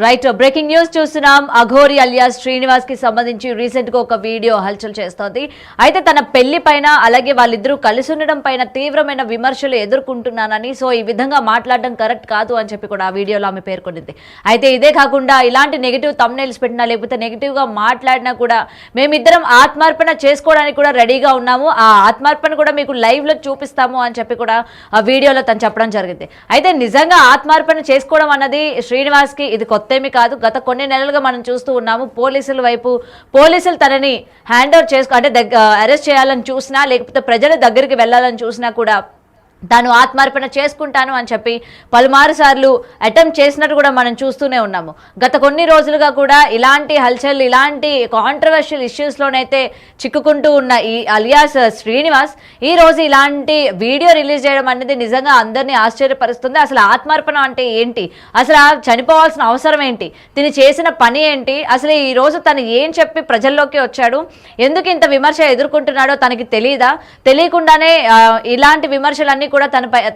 Right breaking news చూస్తున్నాం. Aghori alias Srinivas కి సంబంధించి రీసెంట్ గా ఒక వీడియో హల్చల్ చేస్తోంది. అయితే తన పెళ్లి పైన అలాగే వాళ్ళిద్దరూ కలిసి ఉండడం పైన తీవ్రమైన విమర్శలు ఎదుర్కొంటున్నానని, సో ఈ విధంగా మాట్లాడడం కరెక్ట్ కాదు అని చెప్పి కూడా ఆ వీడియోలో ఆమె పేర్కొంది. అయితే ఇదే కాకుండా ఇలాంటి నెగిటివ్ థంబ్నెయిల్స్ పెట్టినా లేకపోతే నెగిటివ్ గా మాట్లాడినా కూడా మేమిద్దరం ఆత్మార్పణ చేసుకోవడానికి కూడా రెడీగా ఉన్నాము, ఆ ఆత్మార్పణ కూడా మీకు లైవ్ లో చూపిస్తాము అని చెప్పి కూడా ఆ వీడియోలో తను చెప్పడం జరిగింది. అయితే నిజంగా ఆత్మార్పణ చేసుకోవడం అన్నది శ్రీనివాస్ కి ఇది కొత్తేమీ కాదు. గత కొన్ని నెలలుగా మనం చూస్తూ ఉన్నాము. పోలీసుల వైపు పోలీసులు తనని హ్యాండ్ ఓవర్ చేసుకో అంటే అరెస్ట్ చేయాలని చూసినా లేకపోతే ప్రజల దగ్గరికి వెళ్ళాలని చూసినా కూడా తాను ఆత్మార్పణ చేసుకుంటాను అని చెప్పి పలుమారు సార్లు అటెంప్ట్ చేసినట్టు కూడా మనం చూస్తూనే ఉన్నాము. గత కొన్ని రోజులుగా కూడా ఇలాంటి హల్చల్ ఇలాంటి కాంట్రవర్షియల్ ఇష్యూస్లోనైతే చిక్కుకుంటూ ఉన్న ఈ అలియాస్ శ్రీనివాస్ ఈ రోజు ఇలాంటి వీడియో రిలీజ్ చేయడం అనేది నిజంగా అందరినీ ఆశ్చర్యపరుస్తుంది. అసలు ఆత్మార్పణ అంటే ఏంటి, అసలు చనిపోవాల్సిన అవసరం ఏంటి, తిని చేసిన పని ఏంటి, అసలు ఈ రోజు తను ఏం చెప్పి ప్రజల్లోకి వచ్చాడు, ఎందుకు ఇంత విమర్శ ఎదుర్కొంటున్నాడో తనకి తెలియదా, తెలియకుండానే ఇలాంటి విమర్శలన్నీ కూడా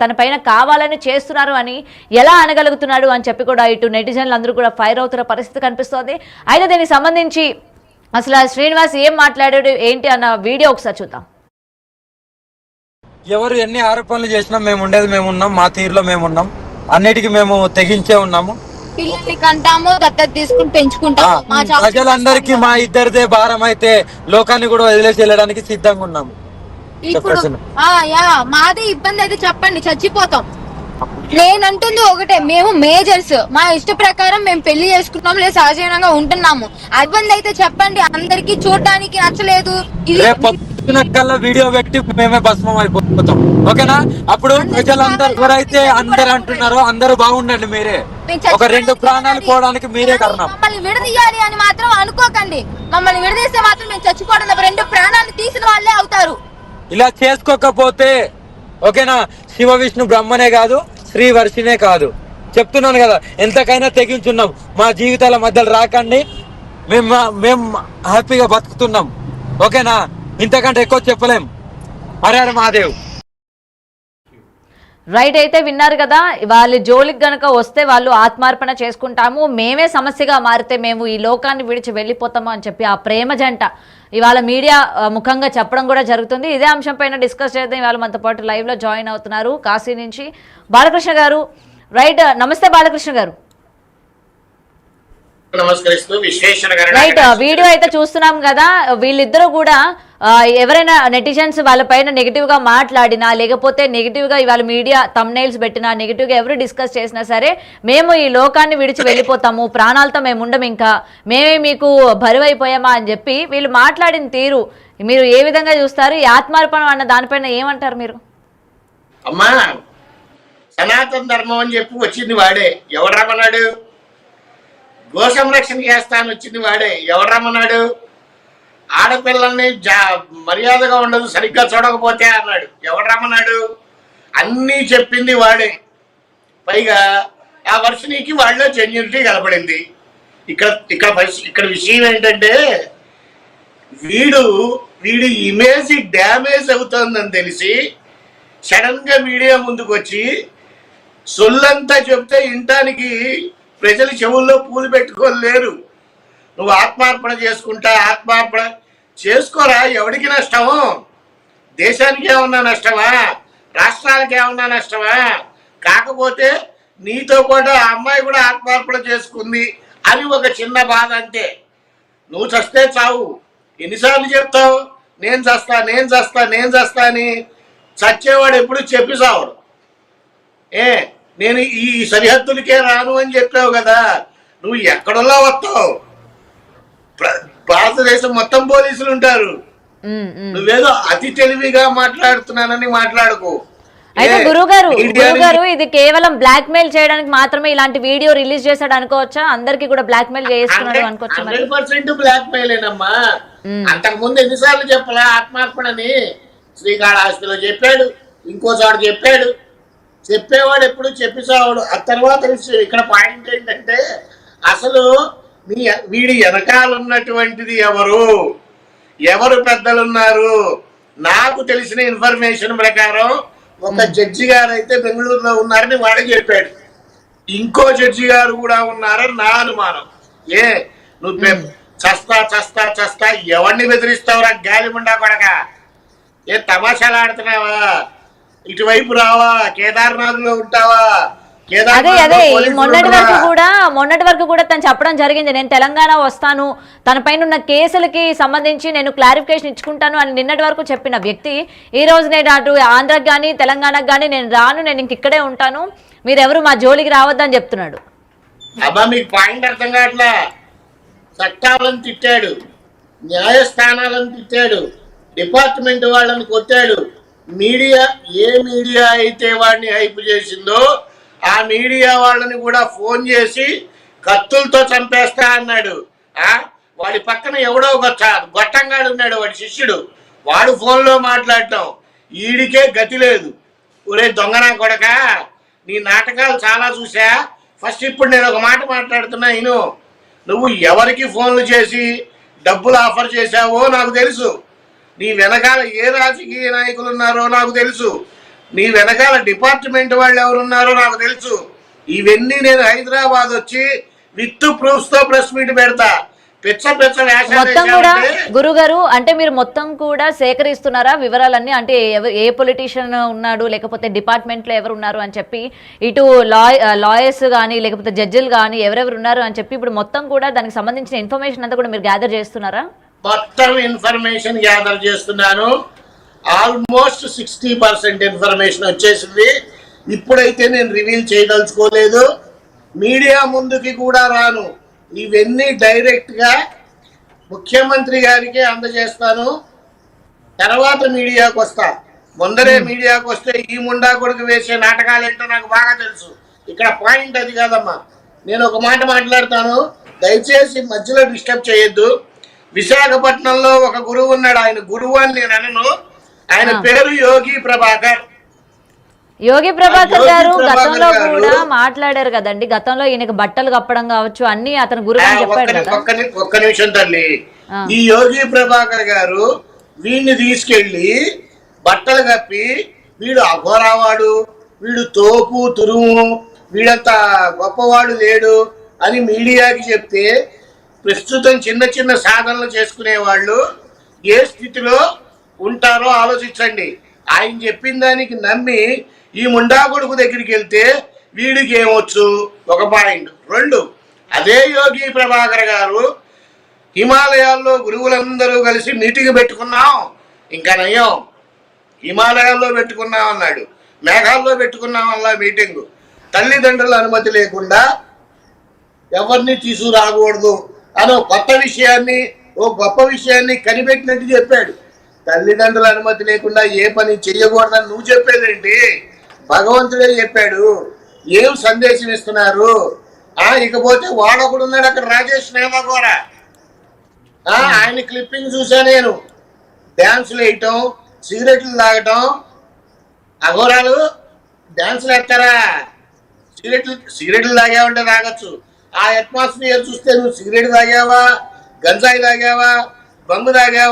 తన పైన కావాలని చేస్తున్నారు అని ఎలా అనగలుగుతున్నాడు అని చెప్పి కూడా ఇటు నెటిజన్లు అందరూ కూడా ఫైర్ అవుతున్న పరిస్థితి కనిపిస్తోంది. అయితే దీనికి సంబంధించి అసలు శ్రీనివాస్ ఏం మాట్లాడాడు ఏంటి అన్న వీడియో ఒకసారి చూద్దాం. ఎవరు ఎన్ని ఆరోపణలు చేసినా మేము ఉండేది మేము ఉన్నాం, మా తీరులో మేము ఉన్నాం, అన్నిటికీ మేము తెగించే ఉన్నాము. పిల్లల్ని కంటాము, దత్తత తీసుకుని పెంచుకుంటాము. ప్రజలందరికీ మా ఇద్దరిదే భారం అయితే లోకాన్ని కూడా వదిలేసి వెళ్ళడానికి సిద్ధంగా ఉన్నాము. ఇప్పుడు మాదే ఇబ్బంది అయితే చెప్పండి, చచ్చిపోతాం. నేనంటుంది ఒకటే, మేము మేజర్స్, మా ఇష్ట ప్రకారం మేము పెళ్లి చేసుకున్నాము లేదా సహజీవనంగా ఉంటున్నాము. ఇబ్బంది అయితే చెప్పండి. అందరికి చూడడానికి నచ్చలేదు కల్లా వీడియో పెట్టి మేమే భస్మం అయిపోతాం, ఓకేనా? అప్పుడు ప్రజలందరూ ఎవరైతే అందరు అంటున్నారో అందరూ బాగుండండి, మీరే ఒక 2 ప్రాణాలు పోవడానికి మీరే కారణం. మమ్మల్ని విడదీయాలి అని మాత్రం అనుకోకండి. మమ్మల్ని విడదీస్తే మాత్రం మేము చచ్చిపోవడం 2 ప్రాణాలు తీసిన వాళ్ళే అవుతారు. ఇలా చేసుకోకపోతే ఓకేనా, శివ విష్ణు బ్రహ్మనే కాదు, శ్రీ వర్షినే కాదు, చెప్తున్నాను కదా, ఎంతకైనా తెగించున్నాం. మా జీవితాల మధ్యలో రాకండి, మేము హ్యాపీగా బతుకుతున్నాం, ఓకేనా? ఇంతకంటే ఎక్కువ చెప్పలేం. హర హర మహాదేవ్. రైట్, అయితే విన్నారు కదా, వాళ్ళ జోలికి గనక వస్తే వాళ్ళు ఆత్మార్పణ చేసుకుంటాము, మేమే సమస్యగా మారితే మేము ఈ లోకాన్ని విడిచి వెళ్ళిపోతాము అని చెప్పి ఆ ప్రేమ జంట ఇవాళ మీడియా ముఖంగా చెప్పడం కూడా జరుగుతుంది. ఇదే అంశం పైన డిస్కస్ చేద్దాం. ఇవాళ మనతో పాటు లైవ్ లో జాయిన్ అవుతున్నారు కాశీ నుంచి బాలకృష్ణ గారు. రైట్, నమస్తే బాలకృష్ణ గారు. రైట్, వీడియో అయితే చూస్తున్నాం కదా, వీళ్ళిద్దరూ కూడా ఎవరైనా నెటిజన్స్ వాళ్ళ పైన నెగిటివ్ గా మాట్లాడినా లేకపోతే నెగిటివ్ గా ఇవాళ మీడియా థంబ్నెయిల్స్ పెట్టినా నెగిటివ్ గా ఎవరు డిస్కస్ చేసినా సరే మేము ఈ లోకాన్ని విడిచి వెళ్ళిపోతాము, ప్రాణాలతో మేము ఉండం, ఇంకా మేమే మీకు బరువైపోయామా అని చెప్పి వీళ్ళు మాట్లాడిన తీరు మీరు ఏ విధంగా చూస్తారు? ఈ ఆత్మార్పణం అన్న దానిపైన ఏమంటారు మీరు? అమ్మా, సనాతన ధర్మం అని చెప్పి వచ్చింది వాడే, ఎవడు రమ్మన్నాడు? గో సంరక్షణ చేస్తాను వచ్చింది వాడే, ఎవడు రమ్మన్నాడు? ఆడపిల్లల్ని మర్యాదగా ఉండదు సరిగ్గా చూడకపోతే అన్నాడు, ఎవడు రమ్మన్నాడు? అన్నీ చెప్పింది వాడే. పైగా ఆ వర్షినికి వాళ్ళలో జెన్యూనిటీ కనపడింది. ఇక్కడ విషయం ఏంటంటే వీడు ఇమేజ్ డ్యామేజ్ అవుతుందని తెలిసి సడన్ గా మీడియా ముందుకు వచ్చి సొల్లంతా చెప్తే ఇంటానికి ప్రజలు చెవుల్లో పూలు పెట్టుకోలేరు. నువ్వు ఆత్మార్పణ ఆత్మార్పణ చేసుకోరా, ఎవడికి నష్టము? దేశానికి ఏమన్నా నష్టమా? రాష్ట్రానికి ఏమన్నా నష్టమా? కాకపోతే నీతో పాటు ఆ అమ్మాయి కూడా ఆత్మార్పణ చేసుకుంది అని ఒక చిన్న బాధ అంతే. నువ్వు చస్తే చావు. ఎన్నిసార్లు చెప్తావు నేను చస్తా అని? చచ్చేవాడు ఎప్పుడు చెప్పి చావడు. నేను ఈ సరిహద్దులకే రాను అని చెప్పావు కదా, నువ్వు ఎక్కడలా వస్తావు? భారతదేశం మొత్తం పోలీసులు ఉంటారు, నువ్వేదో అతి తెలివిగా మాట్లాడుతున్నానని మాట్లాడుకో. అయితే గురుగారు ఇది కేవలం బ్లాక్ మెయిల్ చేయడానికి మాత్రమే ఇలాంటి వీడియో రిలీజ్ చేశాడు అనుకోవచ్చా? అందరికి కూడా బ్లాక్ మెయిల్ చేస్తున్నాడు అనుకోవచ్చా? 100% బ్లాక్ మెయిలేనమ్మా. అంతకు ముందు ఎన్నిసార్లు చెప్పలా ఆత్మార్పణని? శ్రీకాళహస్తిలో చెప్పాడు, ఇంకో చోట చెప్పాడు. చెప్పేవాడు ఎప్పుడు చెప్పిసావాడు. ఆ తర్వాత ఇక్కడ పాయింట్ ఏంటంటే అసలు వీడి వెనకాలన్నటువంటిది ఎవరు పెద్దలున్నారు? నాకు తెలిసిన ఇన్ఫర్మేషన్ ప్రకారం ఒక జడ్జి గారు అయితే బెంగళూరులో ఉన్నారని వాడే చెప్పాడు. ఇంకో జడ్జి గారు కూడా ఉన్నారని నా అనుమానం. ఏ నువ్వు చస్తా చస్తా చస్తా ఎవరిని బెదిరిస్తావురా గాలిముండా కొడక? ఏ తమాషాలు ఆడుతున్నావా? ఇటువైపు రావా? కేదార్నాథ్ లో ఉంటావా? అదే మొన్నటి వరకు కూడా తను చెప్పడం జరిగింది, నేను తెలంగాణ వస్తాను, తన పైన ఉన్న కేసులకి సంబంధించి నేను క్లారిఫికేషన్ ఇచ్చుకుంటాను అని నిన్నటి వరకు చెప్పిన వ్యక్తి ఈ రోజు నేను అటు ఆంధ్రాకి కానీ తెలంగాణకు కానీ నేను రాను, నేను ఇంక ఇక్కడే ఉంటాను, మీరెవరు మా జోలికి రావద్దని చెప్తున్నాడు. అబ్బా మీకు పాయింట్ అర్థం కావట్లా. చట్టాలను తిట్టాడు, న్యాయస్థానాలను తిట్టాడు, డిపార్ట్మెంట్ వాళ్ళని కొట్టాడు. మీడియా ఏ మీడియా అయితే వాడిని హైప్ చేసిందో ఆ మీడియా వాళ్ళని కూడా ఫోన్ చేసి కత్తులతో చంపేస్తా అన్నాడు. వాడి పక్కన ఎవడో ఒక గొట్టంగాడు ఉన్నాడు, వాడి శిష్యుడు, వాడు ఫోన్లో మాట్లాడటం. ఈడికే గతి లేదు. ఒరే దొంగనా కొడక, నీ నాటకాలు చాలా చూసా. ఫస్ట్ ఇప్పుడు నేను ఒక మాట మాట్లాడుతున్నా ఇను. నువ్వు ఎవరికి ఫోన్లు చేసి డబ్బులు ఆఫర్ చేశావో నాకు తెలుసు. నీ వెనకాల ఏ రాజకీయ నాయకులు ఉన్నారో నాకు తెలుసు. నీ వెనకాల డిపార్ట్మెంట్ వాళ్ళు ఎవరున్నారో నాకు తెలుసు. ఇవన్నీ నేను హైదరాబాద్ వచ్చి విత్ ప్రూఫ్స్ తో ప్రెస్ మీట్ పెడతా. మొత్తం కూడా గురుగారు అంటే మీరు మొత్తం కూడా సేకరిస్తున్నారా వివరాలన్నీ? అంటే ఏ పొలిటీషియన్ ఉన్నాడు, లేకపోతే డిపార్ట్మెంట్ లో ఎవరు ఉన్నారు అని చెప్పి, ఇటు లాయర్స్ కానీ లేకపోతే జడ్జిలు కానీ ఎవరెవరు ఉన్నారు అని చెప్పి ఇప్పుడు మొత్తం కూడా దానికి సంబంధించిన ఇన్ఫర్మేషన్ అంతా కూడా మీరు గ్యాదర్ చేస్తున్నారా? మొత్తం ఇన్ఫర్మేషన్ గ్యాదర్ చేస్తున్నాను. ఆల్మోస్ట్ 60% ఇన్ఫర్మేషన్ వచ్చేసింది. ఇప్పుడైతే నేను రివీల్ చేయదలుచుకోలేదు, మీడియా ముందుకి కూడా రాను. ఇవన్నీ డైరెక్ట్గా ముఖ్యమంత్రి గారికి అందజేస్తాను. తర్వాత మీడియాకు వస్తా. ముందరే మీడియాకు వస్తే ఈ ముండా కొడుకు వేసే నాటకాలు ఏంటో నాకు బాగా తెలుసు. ఇక్కడ పాయింట్ అది కాదమ్మా. నేను ఒక మాట మాట్లాడతాను, దయచేసి మధ్యలో డిస్టర్బ్ చేయొద్దు. విశాఖపట్నంలో ఒక గురువు ఉన్నాడు, ఆయన గురువు అని నేను అనను. ఆయన పేరు యోగి ప్రభాకర్. యోగి ప్రభాకర్ గారు గతంలో కూడా మాట్లాడారు కదండి, గతంలో ఈయనకి బట్టలు కప్పడం కావచ్చు అన్ని అతను గురువు అని చెప్పాడు కదా. ఒక్క నిమిషం తల్లి. ఈ యోగి ప్రభాకర్ గారు వీడిని తీసుకెళ్లి బట్టలు కప్పి వీడు అఘోరావాడు, వీడు తోపు తురుము, వీడంత గొప్పవాడు లేడు అని మీడియాకి చెప్తే ప్రస్తుతం చిన్న చిన్న సాధనలు చేసుకునే వాళ్ళు ఏ స్థితిలో ఉంటారో ఆలోచించండి. ఆయన చెప్పిన దానికి నమ్మి ఈ ముండా కొడుకు దగ్గరికి వెళ్తే వీడికి ఏమొచ్చు? ఒక పాయింట్. 2, అదే యోగి ప్రభాకర్ గారు హిమాలయాల్లో గురువులందరూ కలిసి మీటింగ్ పెట్టుకున్నాం, ఇంకా నయం హిమాలయాల్లో పెట్టుకున్నాం అన్నాడు, మేఘాల్లో పెట్టుకున్నాం అలా మీటింగ్. తల్లిదండ్రుల అనుమతి లేకుండా ఎవరిని తీసుకురాకూడదు అని కొత్త విషయాన్ని, ఓ గొప్ప విషయాన్ని కనిపెట్టినట్టు చెప్పాడు. తల్లిదండ్రుల అనుమతి లేకుండా ఏ పని చెయ్యకూడదని నువ్వు చెప్పేదేంటి? భగవంతుడే చెప్పాడు. ఏం సందేశం ఇస్తున్నారు? ఇకపోతే వాడొకడు ఉన్నాడు అక్కడ, రాజేష్ నేమగోర. ఆయన క్లిప్పింగ్ చూసా నేను. డ్యాన్సులు వేయటం, సిగరెట్లు తాగటం. అఘోరాలు డ్యాన్సులు ఎత్తారా? సిగరెట్లు తాగావంటే తాగొచ్చు. ఆ అట్మాస్ఫియర్ చూస్తే నువ్వు సిగరెట్ తాగావా, గంజాయి తాగావా, బంగు తాగావా?